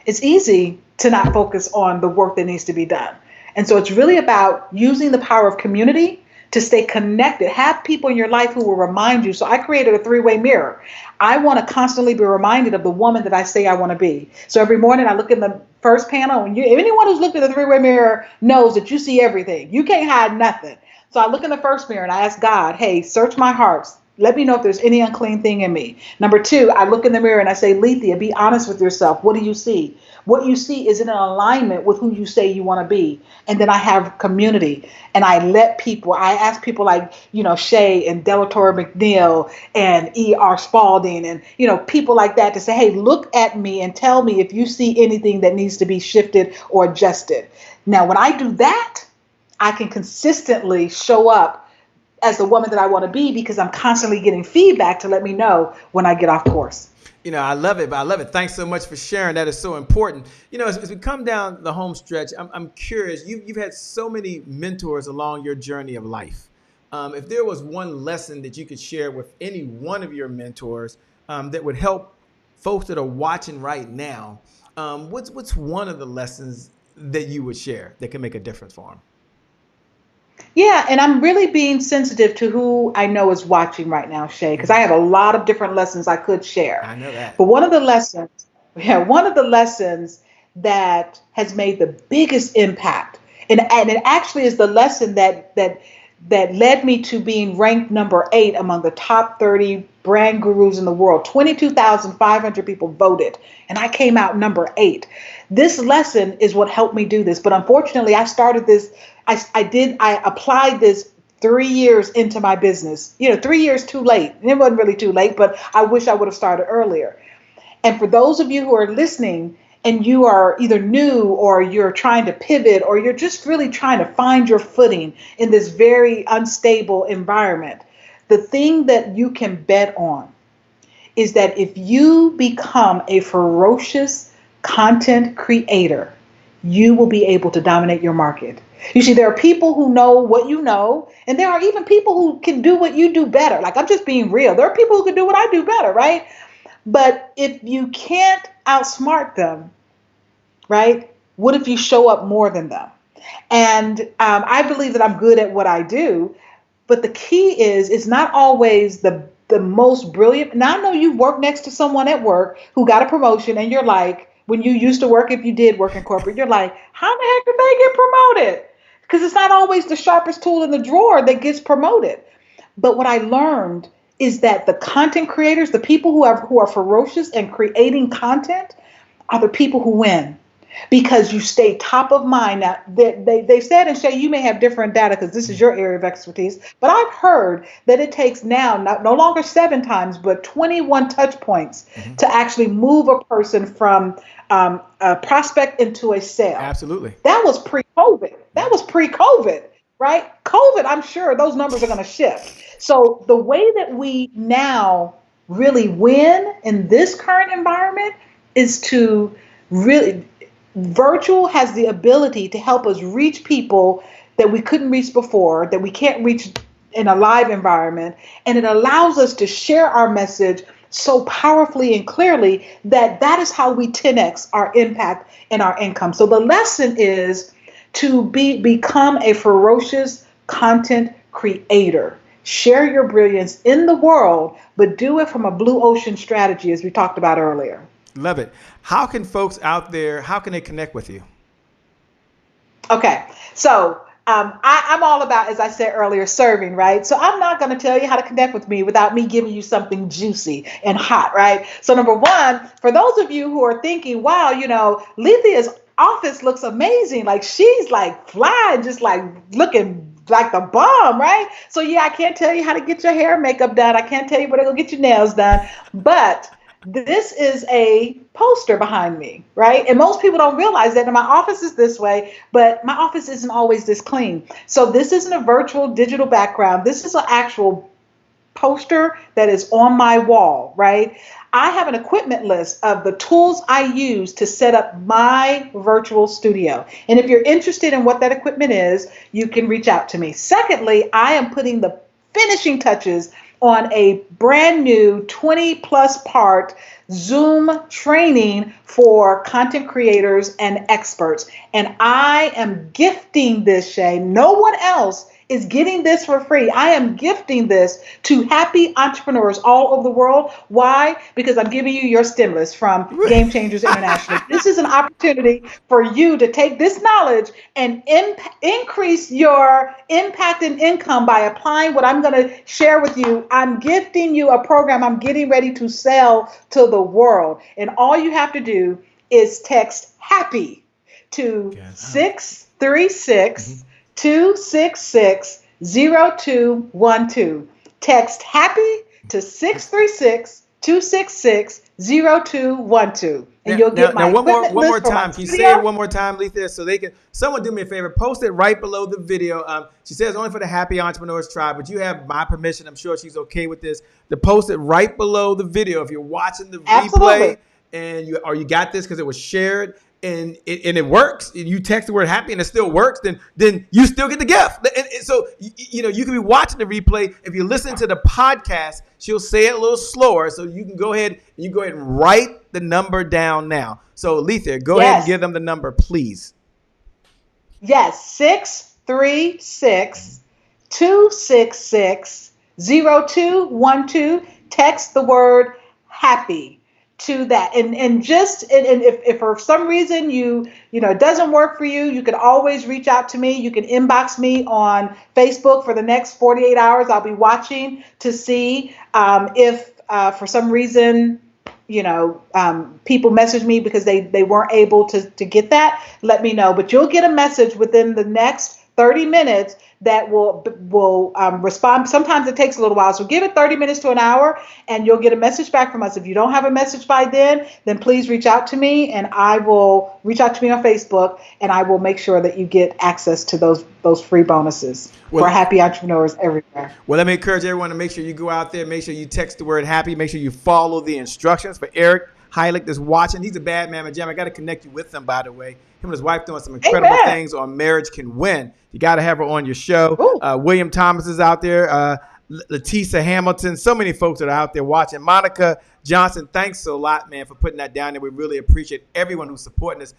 it's easy to not focus on the work that needs to be done. And so it's really about using the power of community to stay connected. Have people in your life who will remind you. So I created a 3-way mirror. I want to constantly be reminded of the woman that I say I want to be. So every morning I look in the first panel, and anyone who's looked at the 3-way mirror knows that you see everything. You can't hide nothing. So I look in the first mirror and I ask God, hey, search my heart. Let me know if there's any unclean thing in me. Number 2, I look in the mirror and I say, Lethia, be honest with yourself. What do you see? What you see is in alignment with who you say you want to be. And then I have community, and I ask people like, Shay and Delatora McNeil and E.R. Spalding and, people like that to say, hey, look at me and tell me if you see anything that needs to be shifted or adjusted. Now, when I do that, I can consistently show up as the woman that I want to be, because I'm constantly getting feedback to let me know when I get off course. I love it. Thanks so much for sharing. That is so important. As we come down the home stretch, I'm curious. You've had so many mentors along your journey of life. If there was one lesson that you could share with any one of your mentors that would help folks that are watching right now, what's one of the lessons that you would share that can make a difference for them? Yeah, and I'm really being sensitive to who I know is watching right now, Shay, because I have a lot of different lessons I could share. I know that. But one of the lessons that has made the biggest impact, and it actually is the lesson that led me to being ranked number 8 among the top 30 brand gurus in the world. 22,500 people voted, and I came out number 8. This lesson is what helped me do this. But unfortunately, I started this. I applied this 3 years into my business. 3 years too late. And it wasn't really too late, but I wish I would have started earlier. And for those of you who are listening and you are either new or you're trying to pivot or you're just really trying to find your footing in this very unstable environment, the thing that you can bet on is that if you become a ferocious content creator, you will be able to dominate your market. You see, there are people who know what you know, and there are even people who can do what you do better. Like, I'm just being real. There are people who can do what I do better, right? But if you can't outsmart them, right, what if you show up more than them? And I believe that I'm good at what I do, but the key is it's not always the most brilliant. Now I know you work next to someone at work who got a promotion, and you're like, when you used to work, if you did work in corporate, you're like, how the heck did they get promoted? Because it's not always the sharpest tool in the drawer that gets promoted. But what I learned is that the content creators, the people who are ferocious and creating content, are the people who win, because you stay top of mind. Now, they said, and Shay, you may have different data because this is your area of expertise, but I've heard that it takes now no longer 7 times, but 21 touch points to actually move a person from a prospect into a sale. Absolutely. That was pre-COVID. Right? COVID, I'm sure those numbers are going to shift. So the way that we now really win in this current environment is to really, virtual has the ability to help us reach people that we couldn't reach before, that we can't reach in a live environment. And it allows us to share our message so powerfully and clearly that is how we 10x our impact and our income. So the lesson is to become a ferocious content creator. Share your brilliance in the world, but do it from a blue ocean strategy, as we talked about earlier. Love it. How can folks out there, how can they connect with you? Okay, so I'm all about, as I said earlier, serving, right? So I'm not going to tell you how to connect with me without me giving you something juicy and hot, right? So number one, for those of you who are thinking, wow, Lethia's office looks amazing. Like, she's like flying, just like looking like the bomb, right? So yeah, I can't tell you how to get your hair and makeup done. I can't tell you where to go get your nails done, but this is a poster behind me, right? And most people don't realize that my office is this way, but my office isn't always this clean. So this isn't a virtual digital background. This is an actual poster that is on my wall, right? I have an equipment list of the tools I use to set up my virtual studio. And if you're interested in what that equipment is, you can reach out to me. Secondly, I am putting the finishing touches on a brand new 20 plus part Zoom training for content creators and experts. And I am gifting this, Shay. No one else is getting this for free. I am gifting this to happy entrepreneurs all over the world. Why? Because I'm giving you your stimulus from Game Changers International. This is an opportunity for you to take this knowledge and increase your impact and income by applying what I'm going to share with you. I'm gifting you a program I'm getting ready to sell to the world. And all you have to do is text HAPPY to 636 266 0212. Text HAPPY to 636 266 0212. And you'll get my one more list time. Can you say it one more time, Lethia, so they can? Someone do me a favor. Post it right below the video. She says only for the Happy Entrepreneurs Tribe, but you have my permission. I'm sure she's okay with this. To post it right below the video if you're watching the replay and you got this because it was shared. And it works, and you text the word happy and it still works, then you still get the gift. And so, you can be watching the replay. If you listen to the podcast, she'll say it a little slower. So you can go ahead and write the number down now. So Lethia, go ahead and give them the number, please. Yes, 636 266 0212. Text the word happy to that, and if for some reason it doesn't work for you, you can always reach out to me. You can inbox me on Facebook for the next 48 hours. I'll be watching to see if for some reason people message me because they weren't able to get that. Let me know, but you'll get a message within the next 30 minutes that will respond. Sometimes it takes a little while. So give it 30 minutes to an hour and you'll get a message back from us. If you don't have a message by then please reach out to me, and I will reach out to me on Facebook, and I will make sure that you get access to those free bonuses for happy entrepreneurs everywhere. Well, let me encourage everyone to make sure you go out there, make sure you text the word happy, make sure you follow the instructions. For Eric Heilig that's watching, he's a bad man, Jam. I got to connect you with him, by the way. Him and his wife doing some incredible things on Marriage Can Win. You got to have her on your show. William Thomas is out there. Lethia Hamilton, so many folks that are out there watching. Monica Johnson, thanks a lot, man, for putting that down there. We really appreciate everyone who's supporting us.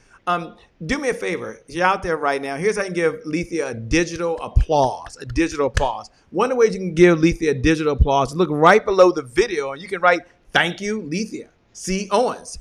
Do me a favor. You're out there right now. Here's how you can give Lethia a digital applause. One of the ways you can give Lethia a digital applause is look right below the video, and you can write, "Thank you, Lethia C. Owens."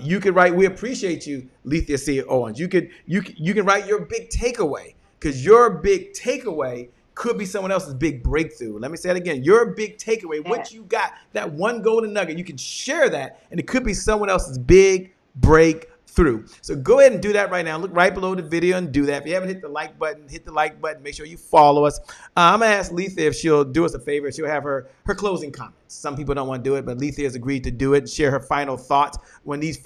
You can write, "We appreciate you, Lethia C. Owens." You can write your big takeaway, because your big takeaway could be someone else's big breakthrough. Let me say it again. Your big takeaway, what you got, that one golden nugget, you can share that, and it could be someone else's big breakthrough. So go ahead and do that right now. Look right below the video and do that. If you haven't hit the like button, hit the like button. Make sure you follow us. I'm going to ask Lethia if she'll do us a favor. She'll have her closing comments. Some people don't want to do it, but Lethia has agreed to do it and share her final thoughts. When these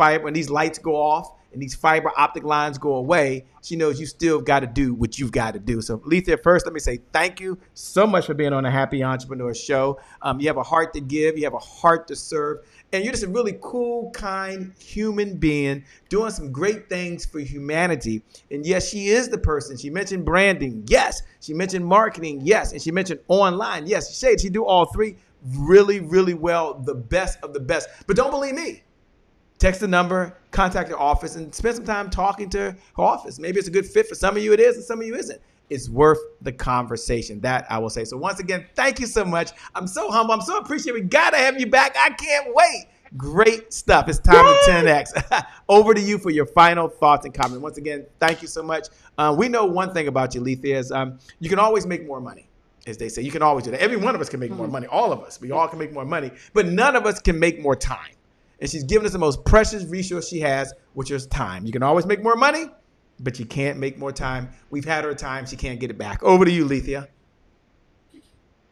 lights go off and these fiber optic lines go away, she knows you still got to do what you've got to do. So Lethia, first, let me say thank you so much for being on the Happy Entrepreneur Show. You have a heart to give. You have a heart to serve. And you're just a really cool, kind human being doing some great things for humanity. And yes, she is the person. She mentioned branding. Yes. She mentioned marketing. Yes. And she mentioned online. Yes. She said she do all three really, really well, the best of the best. But don't believe me. Text the number, contact your office, and spend some time talking to her office. Maybe it's a good fit for some of you. It is, and some of you isn't. It's worth the conversation. That I will say. So once again, thank you so much. I'm so humble. I'm so appreciative. We got to have you back. I can't wait. Great stuff. It's time to 10X. Over to you for your final thoughts and comments. Once again, thank you so much. We know one thing about you, Lethia, is you can always make more money, as they say. You can always do that. Every one of us can make more money. All of us. We all can make more money. But none of us can make more time. And she's given us the most precious resource she has, which is time. You can always make more money, but you can't make more time. We've had her time. She can't get it back. Over to you, Lethia.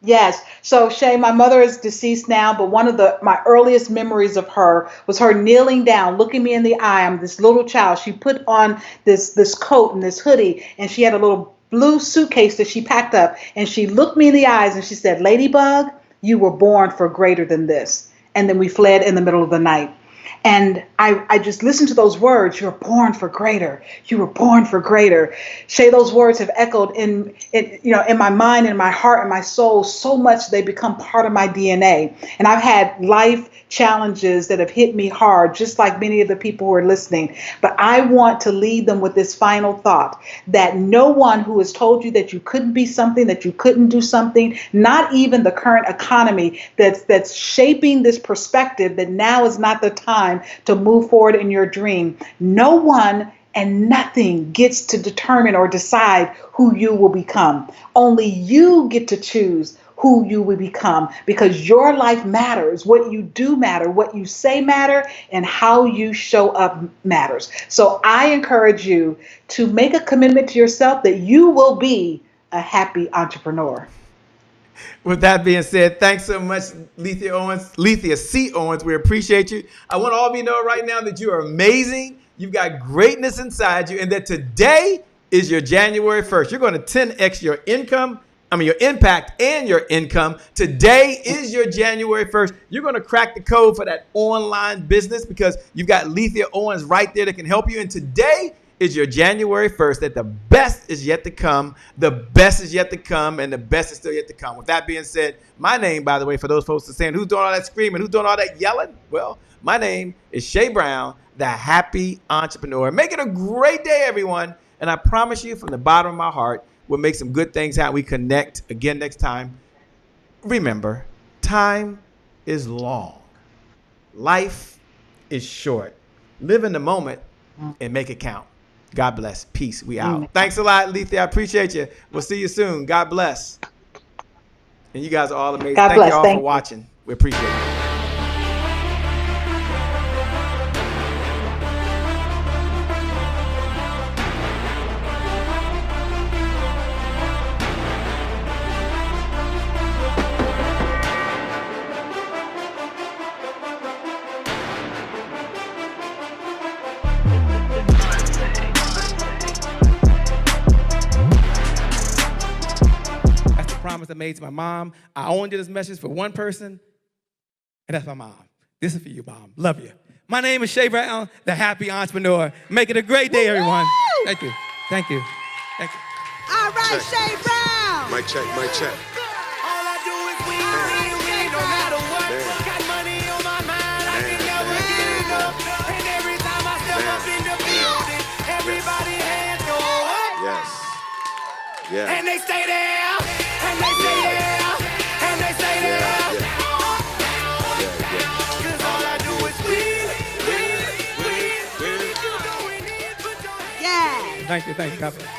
Yes. So Shay, my mother is deceased now, but one of my earliest memories of her was her kneeling down, looking me in the eye. I'm this little child. She put on this coat and this hoodie, and she had a little blue suitcase that she packed up, and she looked me in the eyes and she said, "Ladybug, you were born for greater than this." And then we fled in the middle of the night. And I just listened to those words. You're born for greater. You were born for greater. Shay, those words have echoed in my mind and my heart and my soul so much they become part of my DNA. And I've had life challenges that have hit me hard, just like many of the people who are listening. But I want to leave them with this final thought, that no one who has told you that you couldn't be something, that you couldn't do something, not even the current economy that's shaping this perspective that now is not the time to move forward in your dream. No one and nothing gets to determine or decide who you will become. Only you get to choose who you will become, because your life matters. What you do matter, what you say matter, and how you show up matters. So I encourage you to make a commitment to yourself that you will be a happy entrepreneur. With that being said, thanks so much, Lethia Owens, Lethia C. Owens. We appreciate you. I want all of you to know right now that you are amazing. You've got greatness inside you, and that today is your January 1st. You're going to 10X your your impact and your income. Today is your January 1st. You're going to crack the code for that online business, because you've got Lethia Owens right there that can help you. And today is your January 1st, that the best is yet to come. The best is yet to come, and the best is still yet to come. With that being said, my name, by the way, for those folks that are saying, who's doing all that screaming, who's doing all that yelling? Well, my name is Shay Brown, the Happy Entrepreneur. Make it a great day, everyone. And I promise you from the bottom of my heart, we'll make some good things happen. We connect again next time. Remember, time is long. Life is short. Live in the moment and make it count. God bless. Peace. We out. Thanks a lot, Lethia. I appreciate you. We'll see you soon. God bless. And you guys are all amazing. Thank you all for watching. We appreciate it. promise I made to my mom. I only did this message for one person, and that's my mom. This is for you, Mom. Love you. My name is Shay Brown, the happy entrepreneur. Make it a great day, everyone. Thank you. Thank you. Thank you. All right, Shay Brown. Mic check, mic check. All I do is win, no matter what. Got money on my mind, I can never get enough. And every time I step up in the building, everybody hands go up. Yes. Yeah. And they stay there, and they stay there, and they stay there. Cause all I do is win. Yeah. Thank you. God bless.